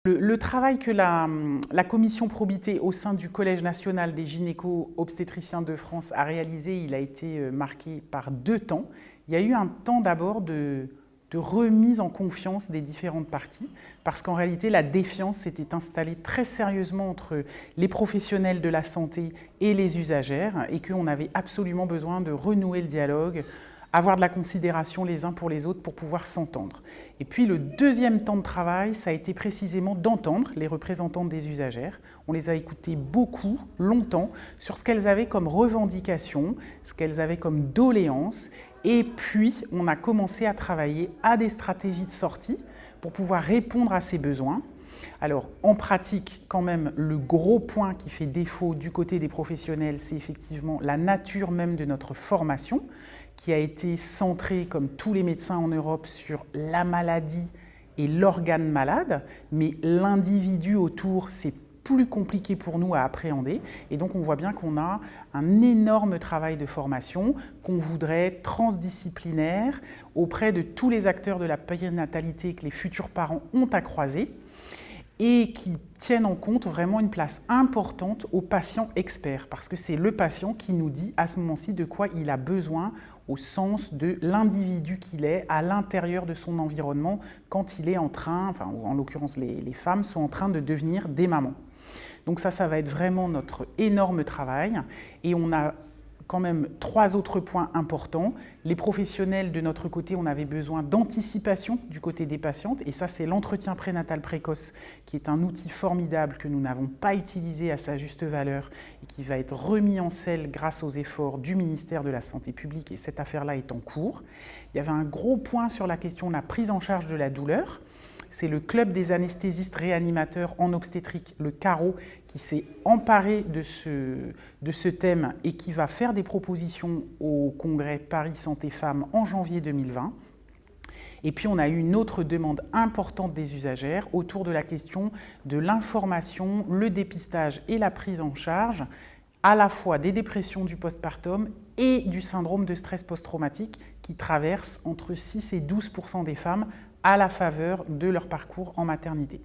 Le travail que la commission probité au sein du Collège national des gynéco-obstétriciens de France a réalisé, il a été marqué par 2 temps. Il y a eu un temps d'abord de remise en confiance des différentes parties, parce qu'en réalité, la défiance s'était installée très sérieusement entre les professionnels de la santé et les usagères, et qu'on avait absolument besoin de renouer le dialogue, avoir de la considération les uns pour les autres pour pouvoir s'entendre. Et puis le deuxième temps de travail, ça a été précisément d'entendre les représentantes des usagères. On les a écoutées beaucoup, longtemps, sur ce qu'elles avaient comme revendications, ce qu'elles avaient comme doléances. Et puis, on a commencé à travailler à des stratégies de sortie pour pouvoir répondre à ces besoins. Alors, en pratique, quand même, le gros point qui fait défaut du côté des professionnels, c'est effectivement la nature même de notre formation, qui a été centrée, comme tous les médecins en Europe, sur la maladie et l'organe malade, mais l'individu autour, c'est plus compliqué pour nous à appréhender. Et donc, on voit bien qu'on a un énorme travail de formation qu'on voudrait transdisciplinaire auprès de tous les acteurs de la périnatalité que les futurs parents ont à croiser et qui tiennent en compte vraiment une place importante aux patients experts, parce que c'est le patient qui nous dit à ce moment-ci de quoi il a besoin au sens de l'individu qu'il est à l'intérieur de son environnement quand il est en train, enfin en l'occurrence les femmes sont en train de devenir des mamans. Donc ça va être vraiment notre énorme travail, et on a quand même 3 autres points importants. Les professionnels de notre côté, on avait besoin d'anticipation du côté des patientes, et ça c'est l'entretien prénatal précoce qui est un outil formidable que nous n'avons pas utilisé à sa juste valeur et qui va être remis en selle grâce aux efforts du ministère de la Santé publique, et cette affaire-là est en cours. Il y avait un gros point sur la question de la prise en charge de la douleur. C'est le club des anesthésistes réanimateurs en obstétrique, le CARO, qui s'est emparé de ce thème et qui va faire des propositions au congrès Paris Santé Femmes en janvier 2020. Et puis on a eu une autre demande importante des usagères autour de la question de l'information, le dépistage et la prise en charge à la fois des dépressions du postpartum et du syndrome de stress post-traumatique qui traverse entre 6 et 12% des femmes à la faveur de leur parcours en maternité.